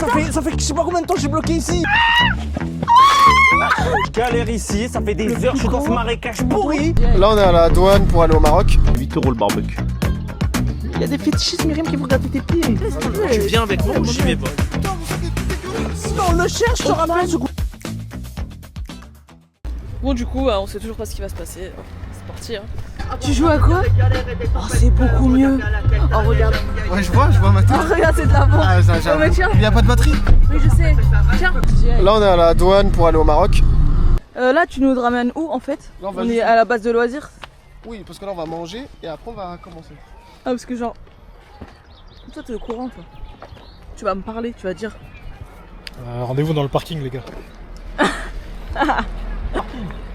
Ça fait je sais pas combien de temps que je suis bloqué ici. Je galère ici, ça fait des heures, je suis dans ce marécage pourri. Là on est à la douane pour aller au Maroc. 8 € le barbecue. Il y a des fétichistes Myriam qui vont regarder tes pieds. Tu viens avec moi ou j'y vais pas? Non, on le cherche, je te rappelle ce coup. Bon, du coup, on sait toujours pas ce qui va se passer. C'est parti, hein. Tu joues à quoi? Oh, c'est beaucoup mieux. Oh, regarde. Ouais, je vois ma tête. Oh, regarde, c'est de l'avant. Ah, ça, Oh, mais tiens. Il n'y a pas de batterie. Oui, je sais. Tiens. Là on est à la douane pour aller au Maroc. Là, tu nous ramènes où en fait? Là, On est à la base de loisirs. Oui, parce que là on va manger et après on va commencer. Ah, parce que genre. Toi, t'es au courant, toi. Tu vas me parler, tu vas dire. Rendez-vous dans le parking, les gars.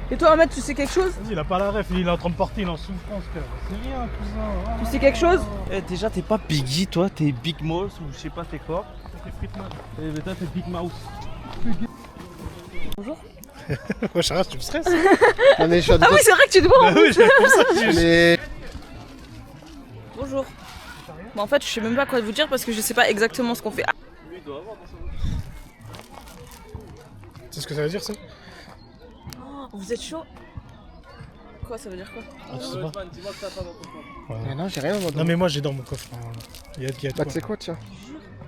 Et toi, Ahmed, tu sais quelque chose? Vas-y, il a pas la ref, il est en train de porter, il est en souffrance, frère. C'est rien, cousin. Tu sais quelque chose? Eh, déjà, t'es pas Biggie, toi, t'es Big Mouse ou je sais pas, t'es quoi? T'es Fritman. Et toi, t'es Big Mouse. Bonjour. Ouais, Charles, tu me stresses? On est chaud. Ah oui, c'est vrai que tu te vois en Ah oui, plus. j'ai vu ça. Mais Bonjour. Bon, en fait, je sais même pas quoi vous dire parce que je sais pas exactement ce qu'on fait. Ah, Tu sais ce que ça veut dire, ça? vous êtes chaud? Quoi, ça veut dire quoi? Ah, tu sais pas? Dis-moi que t'as pas dans ton coin. Mais non, j'ai rien dans Non, mais moi, j'ai dans mon coffre. Hein. Il y a de Bah quoi. tu sais quoi, tiens.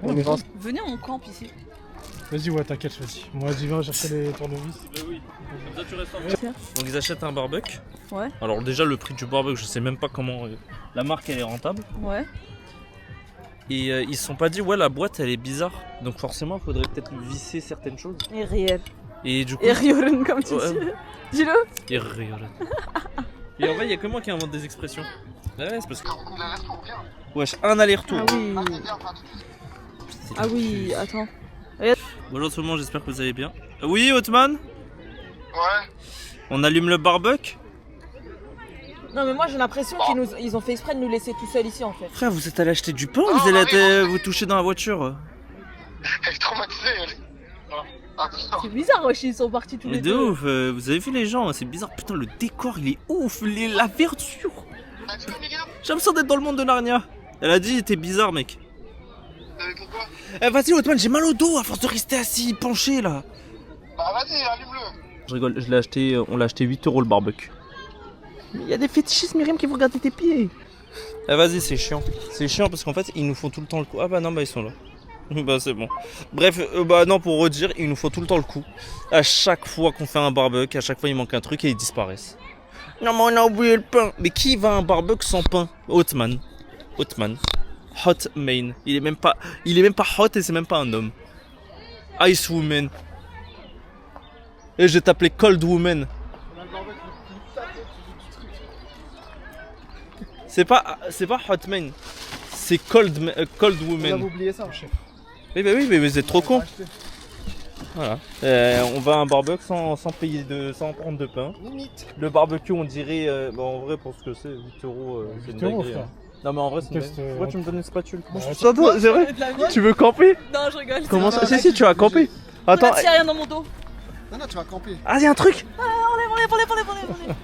Ouais, On y va. Venez, on campe ici. Vas-y, ouais, t'inquiète, vas-y. Moi, j'y vais chercher les tournevis. Oui, comme ça tu restes en Tiens. Donc ils achètent un barbecue. Ouais. Alors déjà le prix du barbecue, je sais même pas comment la marque elle est rentable. Ouais. Et ils se sont pas dit ouais la boîte elle est bizarre. Donc forcément il faudrait peut-être visser certaines choses. Et réel. Et du coup. Et riolen, comme tu Ouais. dis. Dis-le. Et rigole. Et en vrai il y a que moi qui invente des expressions. Ouais c'est parce que. Wesh, un aller-retour. Ah oui. Ah oui, attends. Bonjour tout le monde, j'espère que vous allez bien. Oui Hotman? Ouais. On allume le barbecue? Non, mais moi j'ai l'impression qu'ils ont fait exprès de nous laisser tout seuls ici en fait. Frère vous êtes allé acheter du pain ou vous allez être, vous toucher dans la voiture? Elle est traumatisée, elle. C'est bizarre, wesh, ils sont partis tous Mais les de deux. ouf, vous avez vu les gens, c'est bizarre, putain le décor il est ouf, la verdure. J'ai l'impression d'être dans le monde de Narnia. Elle a dit t'es bizarre mec. Pourquoi? Eh vas-y Otman, j'ai mal au dos à force de rester assis, penché là. Bah vas-y, allume-le. Je rigole, je l'ai acheté, on l'a acheté 8 € le barbecue. Il y a des fétichistes Myriam qui vont regarder tes pieds. Eh vas-y c'est chiant. C'est chiant parce qu'en fait ils nous font tout le temps le coup. Ah bah non bah ils sont là. Bah c'est bon. Bref, bah non pour redire, ils nous font tout le temps le coup. À chaque fois qu'on fait un barbecue, à chaque fois il manque un truc et ils disparaissent. Non mais on a oublié le pain. Mais qui va à un barbecue sans pain? Hotman. Hotman. Hot main. Il est même pas hot et c'est même pas un homme. Ice woman. Et je vais t'appeler cold woman. C'est pas hot main. C'est cold On avait woman. oublié ça. Oui bah oui mais vous êtes trop con. Voilà. On va à un barbecue sans prendre de pain. Limite. Le barbecue on dirait bah en vrai pour ce que c'est 8 €, c'est 8 une €, dinguerie, frère. hein. Non mais en vrai c'est une Teste, dinguerie. Pourquoi tu me donnes une spatule? Ouais, C'est vrai? Tu veux camper? Non, je rigole. Comment ça? Si tu vas camper. Attends. Attends. Rien dans mon dos. Non, tu vas camper. Ah y'a un truc. Enlève.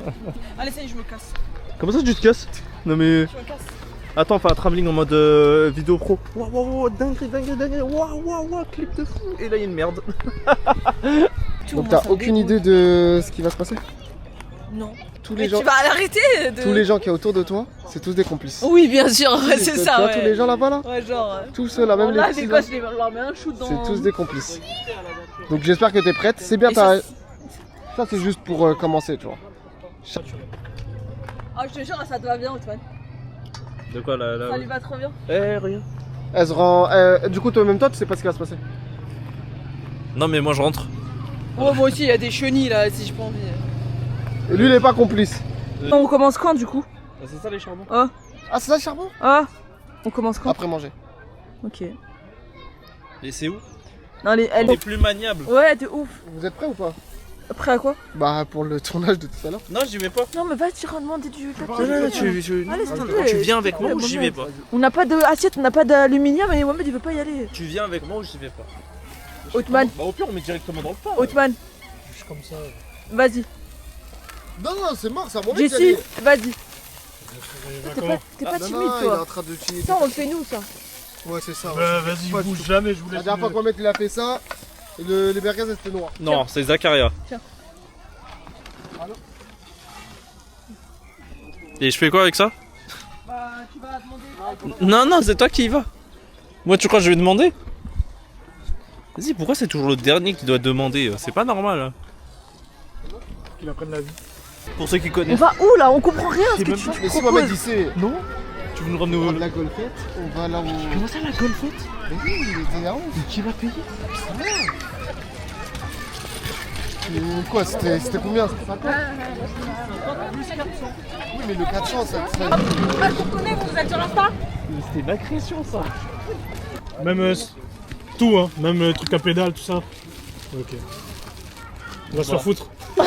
Allez, ça y est, je me casse. Comment ça tu te casses? Non mais. Je me casse. Attends, on fait un travelling en mode vidéo pro. Waouh, dingue. Waouh, clip de fou. Et là, il y a une merde. Donc t'as aucune idée de ce qui va se passer? Non. Tous Mais les gens, tu vas arrêter de. tous les gens qui sont autour de toi, c'est tous des complices. Oui, bien sûr, ouais, c'est Tu ça, vois ouais. tous les gens là-bas là? Ouais, genre. Tous ceux là, même Là, les c'est petits quoi, là. je leur mets un shoot dans. C'est tous des complices. Donc j'espère que t'es prête. C'est bien, Et t'as. ça- Ça c'est juste pour commencer, tu vois. Ah, je te jure, ça te va bien, Antoine. De quoi là Ça lui va trop bien. Eh, rien. Elle se rend. Du coup, toi-même, toi, tu sais pas ce qui va se passer. Non, mais moi je rentre. Oh, moi aussi, il y a des chenilles là, si j'ai pas envie. Et lui, il est pas complice. On commence quand du coup? C'est ça les charbons? Ah, c'est ça le charbon? Ah, on commence quand? Après manger. Ok. Et c'est où? Non, elle Elle est plus maniable. Ouais, t'es ouf. Vous êtes prêts ou pas? Prêt à quoi? Bah, pour le tournage de tout à l'heure. Non, j'y vais pas. Non, mais vas-y, demander du papier. Non, Allez, s'il te plaît. tu viens avec moi ou j'y vais pas? On n'a pas d'assiette, on n'a pas d'aluminium et Mohamed il veut pas y aller. Tu viens avec moi ou j'y vais pas? Othman, Bah, au pire, on met directement dans le pain. Othman, Je suis comme ça. vas-y. Non, c'est mort, c'est à moi Jessie, vas-y. Je vais T'es comment? pas Non, timide non, il est en toi. train de tuer. Ça, on le fait nous, ça. Ouais, c'est ça. Vas-y, Pas bouge du tout. jamais, je voulais. La dernière fois que mon mec il a fait ça, les merguez elles étaient noires. Non, c'est Zakaria. Tiens. Et je fais quoi avec ça? Bah, tu vas demander. Non, non, c'est toi qui y vas. Moi, tu crois que je vais demander? Vas-y, pourquoi c'est toujours le dernier qui doit demander? C'est pas normal. Hein. Qu'il apprenne la vie. Pour ceux qui On connaissent. va où là? On comprend rien à ce C'est que même tu pas- Mais si Mohamed il sait, Non? Tu veux nous on ramener va de où? la golfette, on va là où. Comment ça, la golfette? Mais oui, il était à 11. Qui va payer? Quoi, c'était combien? C'était 50? Oui, mais le 400, ça. Ah, je vous connais, vous êtes sur l'Insta? C'était une agression, ça. Même tout, hein. Même truc à pédale, tout ça. Ok. On va se faire foutre. C'est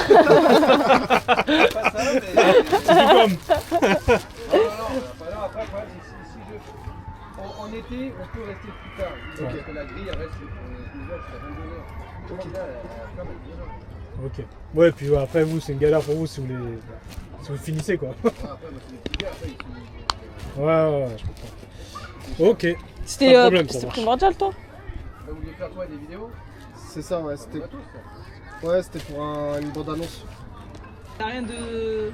tout comme. En été, on peut rester plus tard. Parce que la grille, elle reste jusqu'à 22h. Ok. Ouais, puis après, vous, c'est une galère pour vous si vous les. Si vous finissez, quoi. Ouais, je comprends. Ok. Pas de C'était problème, ça c'était marche. primordial, toi? Vous voulez faire quoi, des vidéos? C'est ça, ouais, c'était. Ouais, c'était pour une bande annonce. Y'a rien de.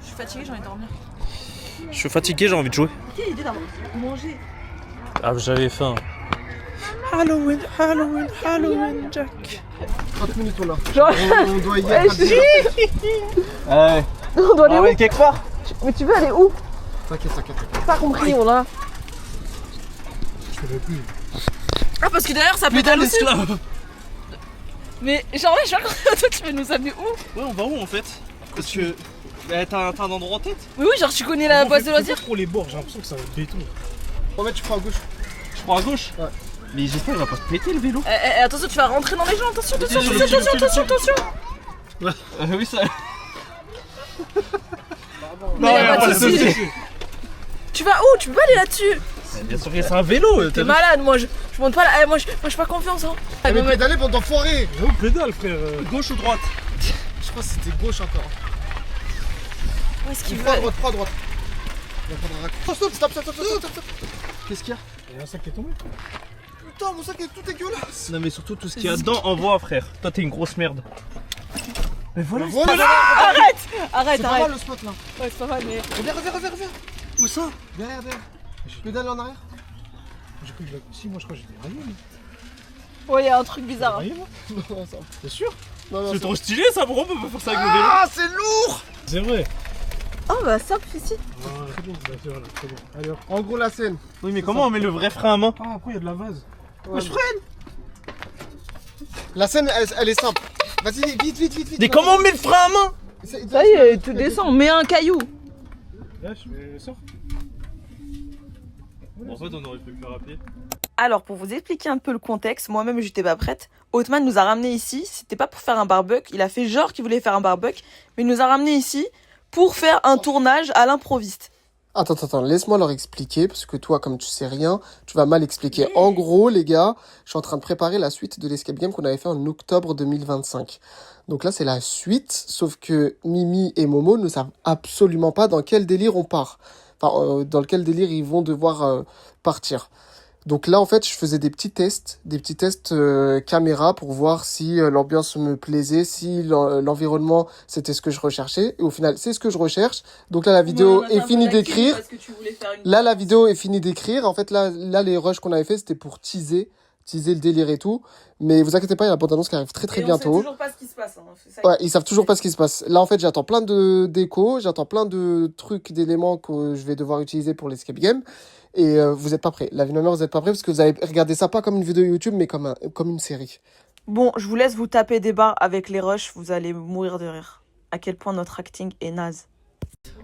Je suis fatiguée, j'ai envie de dormir. Je suis fatigué, j'ai envie de jouer. Quelle idée d'avoir mangé? Ah, j'avais faim. Halloween, Halloween, Halloween, Jack. 30 minutes on a. Genre. On doit y être. Ouais. On doit aller où? quelque part. Mais tu veux aller où? T'inquiète. Pas compris, on a. Je savais plus. Ah, parce que d'ailleurs, ça pédale aussi. l'esclave. Mais genre, là, je suis pas toi, tu veux nous amener où? Ouais, on va où en fait? Parce que. T'as un endroit en tête? Oui, oui, genre, tu connais la base de loisirs? Pour les bords, j'ai l'impression que ça va être béton. Mohamed, tu prends à gauche. Je prends à gauche? Ouais. Mais j'espère qu'il va pas se péter le vélo. Attention, tu vas rentrer dans les gens, attention. Oui, ça. Mais y a pas de soucis. Tu vas où? Tu peux pas aller là-dessus. Bien sûr que c'est un vélo. T'es malade, moi je monte pas là. Moi j'ai pas confiance, hein. Mais pédaler pour d'enfoiré. J'avoue, pédale, frère. Gauche ou droite? Je crois que c'était gauche encore. Où est-ce qu'il Prends à veut? droite, prends à droite. Il va prendre un rack. Oh, stop. Qu'est-ce qu'il y a? Il y a un sac qui est tombé. Putain, mon sac est tout dégueulasse. Non, mais surtout tout ce qu'il y a dedans, envoie, frère. Toi, t'es une grosse merde. Mais voilà, Voilà. Arrête, C'est pas mal le spot là. Ouais, c'est pas mal, mais. Reviens. où ça? Derrière. Pédale en arrière. J'ai cru que je l'avais. Si, moi je crois que j'étais rayé. Ouais, y'a un truc bizarre. Rayé, moi? Non, ça. T'es sûr? Non, C'est trop stylé ça, pourquoi on peut pas faire ça avec nos vélos? Ah, c'est lourd. C'est vrai. Oh, bah, simple ici. Voilà, c'est bon. Bah, c'est voilà, c'est bon. Allez, hop. En gros, la scène. Oui, mais comment on met le vrai frein à main? Ah, après, il y a de la vase. Ouais, je freine. La scène, elle est simple. Vas-y, vite. Mais comment on met le frein à main? Ça y est, tu descends, mets un caillou. Là, je vais sortir. En fait, on aurait pu le faire à pied. Alors, pour vous expliquer un peu le contexte, moi-même j'étais pas prête. Othman nous a ramenés ici, c'était pas pour faire un barbecue, il a fait genre qu'il voulait faire un barbecue, mais il nous a ramenés ici pour faire un tournage à l'improviste. Attends, laisse-moi leur expliquer, parce que toi, comme tu sais rien, tu vas mal expliquer. En gros, les gars, je suis en train de préparer la suite de l'escape game qu'on avait fait en octobre 2025. Donc là, c'est la suite, sauf que Mimi et Momo ne savent absolument pas dans quel délire on part. Enfin, dans quel délire ils vont devoir partir. Donc là, en fait, je faisais des petits tests caméra pour voir si l'ambiance me plaisait, si l'environnement, c'était ce que je recherchais. Et au final, c'est ce que je recherche. Donc là, la vidéo est finie d'écrire. Là, la vidéo est finie d'écrire. En fait, là, les rushs qu'on avait fait, c'était pour teaser le délire et tout. Mais vous inquiétez pas, il y a la bande-annonce qui arrive très bientôt. On sait toujours pas ce qui se passe. Hein. Ouais, ils savent toujours pas ce qui se passe. Là, en fait, j'attends plein de décos, j'attends plein de trucs, d'éléments que je vais devoir utiliser pour l'escape game. Et vous êtes pas prêts. La vie de ma mère, vous êtes pas prêts parce que vous avez regardé ça pas comme une vidéo YouTube, mais comme une série. Bon, je vous laisse vous taper des barres avec les rushs, vous allez mourir de rire. À quel point notre acting est naze.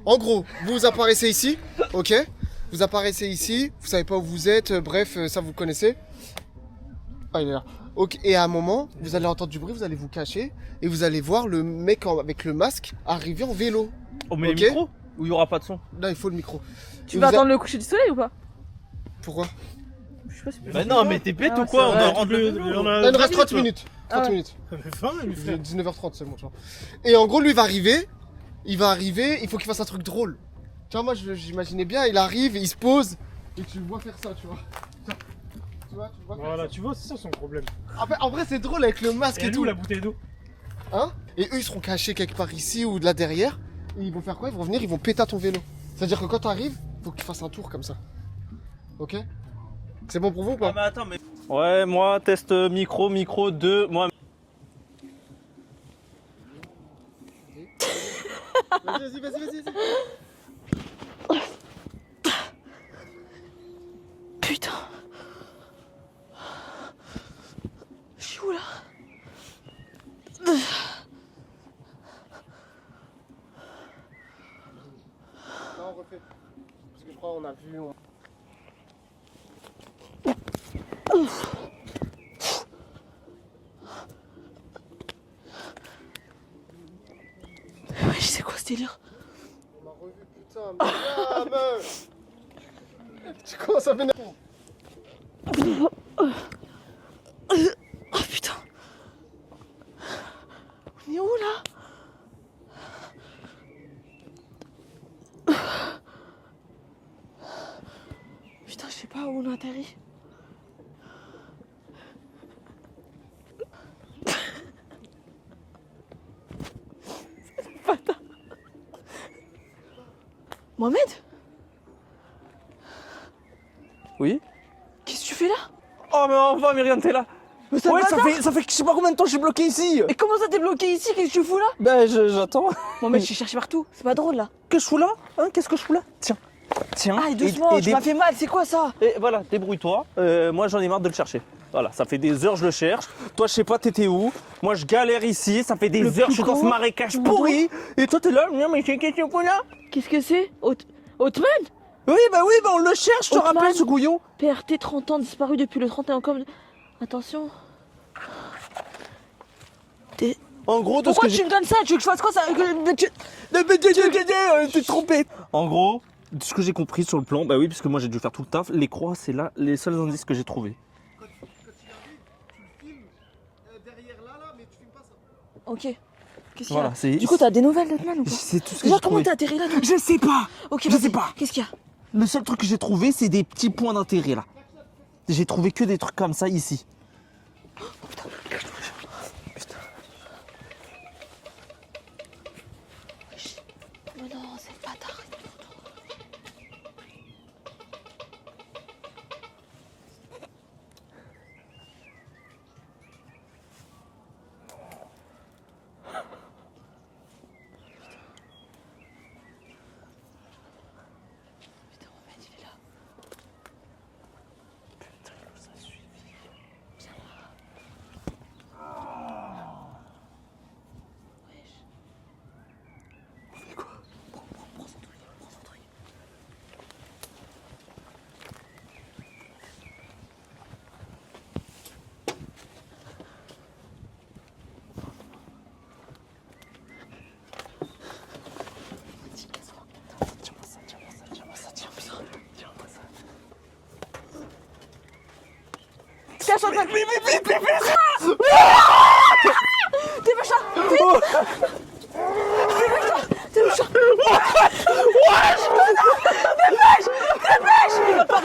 En gros, vous apparaissez ici, ok? Vous apparaissez ici, vous savez pas où vous êtes, bref, ça vous connaissez. Ah, il est là. Ok, et à un moment, vous allez entendre du bruit, vous allez vous cacher, et vous allez voir le mec avec le masque arriver en vélo. On met Ok. le micro? Ou il y aura pas de son? Là, il faut le micro. Tu Et vas vous attendre le coucher du soleil ou pas? Pourquoi? Je sais pas si Bah non, mais t'es bête Ah, ou quoi? c'est On vrai. doit rendre le vélo. Là, il nous reste 30 minutes. 30 Ah. minutes. Ça fait faim, lui, frère. 19h30, c'est bon, tu vois. Et en gros, lui, il va arriver, il faut qu'il fasse un truc drôle. Tu vois, moi, j'imaginais bien, il arrive, il se pose, et tu le vois faire ça, tu vois. Tiens. Tu vois, tu le vois faire Voilà, ça. tu vois, c'est ça son problème. En vrai, c'est drôle avec le masque Et et nous, tout. la bouteille d'eau. Hein? Et eux, ils seront cachés quelque part ici ou de là derrière. Et ils vont faire quoi? Ils vont venir, ils vont péter à ton vélo. C'est-à-dire que quand t'arrives, faut que tu fasses un tour comme ça. Ok? C'est bon pour vous ou pas? Ah, mais attends, mais. Ouais, moi, test micro 2. Moi. Vas-y. Putain. Je suis où là? Non, on refait. Parce que je crois qu'on a vu. Ouais, je sais quoi ce délire. On a revu, putain, mais meuf! Tu commences à m'énerver. Oh putain. On est où là? Putain, je sais pas où on a atterri. Bâtard. Mohamed? Oui. Qu'est-ce que tu fais là? Oh, mais enfin, Myriam, t'es là. Mais c'est un Ouais, bâtard. ça fait que je sais pas combien de temps je suis bloqué ici. Et comment ça t'es bloqué ici? Qu'est-ce que tu fous là? Ben, j'attends. Mohamed, je t'ai cherché partout. C'est pas drôle là. Qu'est-ce que je fous là? Hein, qu'est-ce que je fous là? Tiens. Ah, doucement, tu m'as fait mal, c'est quoi ça? Et voilà, débrouille-toi. Moi, j'en ai marre de le chercher. Voilà, ça fait des heures je le cherche. Toi, je sais pas, t'étais où? Moi, je galère ici. Ça fait des Le heures, plus je suis dans ce gros marécage du pourri. Et toi, t'es là? Non, mais qu'est-ce que tu fous là? Qu'est-ce que c'est? Othman? Oui, on le cherche, je te Othman. rappelle, ce couillon. PRT 30 ans, disparu depuis le 31 octobre. Attention. En gros, de Pourquoi ce que tu me donnes ça? Tu veux que je fasse quoi ça? t'es trompé. En gros, de ce que j'ai compris sur le plan, bah oui, parce que moi j'ai dû faire tout le taf. Les croix, c'est là les seuls indices que j'ai trouvés. Quand tu arrives, tu le filmes derrière là, mais tu filmes pas ça. Ok. Qu'est-ce qu'il y Voilà, a? c'est. Du coup, t'as des nouvelles d'Othman ou quoi? C'est tout ce que Déjà, j'ai comment trouvé. t'es atterri là toi? Je sais pas. Ok, je vas-y. sais pas. Qu'est-ce qu'il y a? Le seul truc que j'ai trouvé, c'est des petits points d'intérêt là. J'ai trouvé que des trucs comme ça ici. Mais non, c'est le bâtard. Putain, Mohamed, il est là. Putain, il nous a suivis. Viens là. Wesh. On fait quoi? Prends son truc, prends son truc. Vas-y, casse-toi. Tiens-moi ça. Tiens-moi ça. Cache-toi, Vite. dépêche-toi, vite. Dépêche-toi. Dépêche. Rigole pas.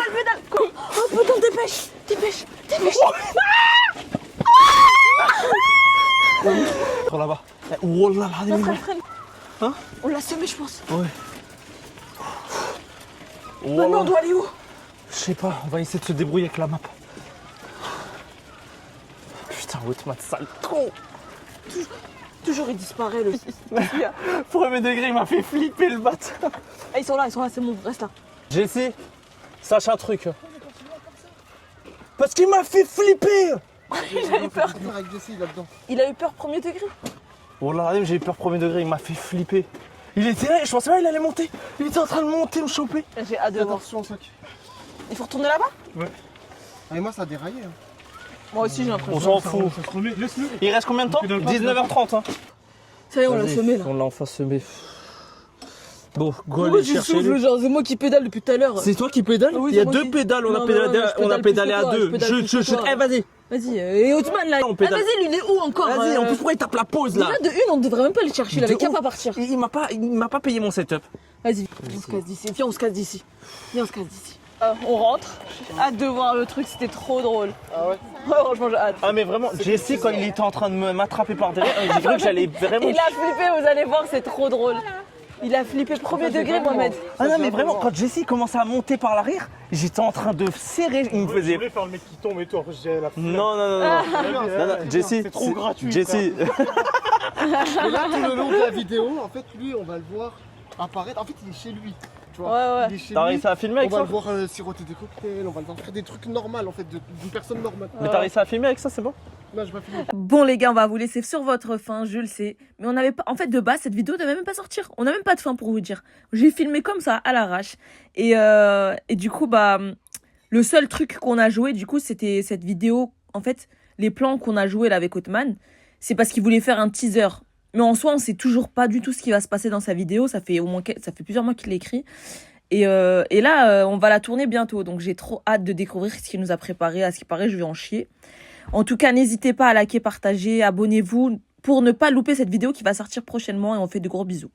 Pédale. Oh putain, dépêche. Par là-bas. Oh là là, Non, freine. Hein? On l'a semé, je pense. Ouais. Oh Maintenant, là. on doit aller où? Je sais pas, on va essayer de se débrouiller avec la map. Putain, Othman, sale con. Toujours il disparaît le. Premier degré, il m'a fait flipper le bâtard. Ah, ils sont là, c'est bon, reste là. Jesse, sache un truc. Parce qu'il m'a fait flipper. Il a eu peur. Avec Jesse là-dedans. Il a eu peur premier degré. Oh là là, j'ai eu peur premier degré, il m'a fait flipper. Il était là, je pensais pas qu'il allait monter. Il était en train de monter, me choper. J'ai hâte de voir. Attention, sac. Il faut retourner là-bas? Et moi, ça a déraillé. Hein. Moi aussi, j'ai l'impression. On s'en fout. Ça se remet, laisse-le. Il reste combien de temps? Pédale pas, 19h30. Hein. Ça y est, on l'a Vas-y, semé là. On l'a enfin semé. Bon, go Pourquoi aller tu chercher souffles, lui. genre, c'est moi qui pédale depuis tout à l'heure. C'est toi qui pédales? Oui, Il y a c'est moi deux qui- pédales, on Non, a mais ouais, pédalé, je on a pédale plus pédalé que à toi, je deux. pédale plus que Chut, toi. eh, vas-y. Vas-y, et Othman là. On Ah, pédale. vas-y, lui, il est où encore Vas-y, en plus, pourquoi il tape la pause là? Déjà, de une, on devrait même pas le chercher, il avait De qu'à ouf. pas partir. Il m'a pas payé mon setup. Vas-y, on se casse d'ici. Viens, on se casse d'ici. Viens, on se casse d'ici. On rentre. Hâte de voir le truc, c'était trop drôle. Ah ouais? Ouais, franchement, j'ai hâte. Ah, mais vraiment, Jesse, quand il était en train de m'attraper par derrière, j'ai cru que j'allais vraiment. Il a flippé, vous allez voir, c'est trop drôle. Il a flippé premier degré, Mohamed. Ah non, mais vraiment, quand Jesse commençait à monter par l'arrière, j'étais en train de serrer. Il me Je faisait. voulais faire le mec qui tombe et tout, après j'ai la flemme. Non, Jesse, C'est trop gratuit, Jesse, Et là, tout le long de la vidéo, en fait, lui, on va le voir apparaître. En fait, il est chez lui. Tu vois, Ouais, ouais. il est chez t'as lui. réussi à filmer On avec va ça? le voir siroter des cocktails, on va le voir faire des trucs normaux, en fait, d'une personne normale. Mais t'as réussi à filmer avec ça, c'est bon? Là, je vais filmer. Bon les gars, on va vous laisser sur votre faim, je le sais. Mais on n'avait pas, en fait de base cette vidéo devait même pas sortir. On n'a même pas de faim pour vous dire. J'ai filmé comme ça à l'arrache. Et du coup bah le seul truc qu'on a joué du coup c'était cette vidéo. En fait les plans qu'on a joué là avec Othman, c'est parce qu'il voulait faire un teaser. Mais en soi on sait toujours pas du tout ce qui va se passer dans sa vidéo. Ça fait plusieurs mois qu'il l'écrit. Et là on va la tourner bientôt. Donc j'ai trop hâte de découvrir ce qu'il nous a préparé. À ce qui paraît je vais en chier. En tout cas, n'hésitez pas à liker, partager, abonnez-vous pour ne pas louper cette vidéo qui va sortir prochainement et on fait de gros bisous.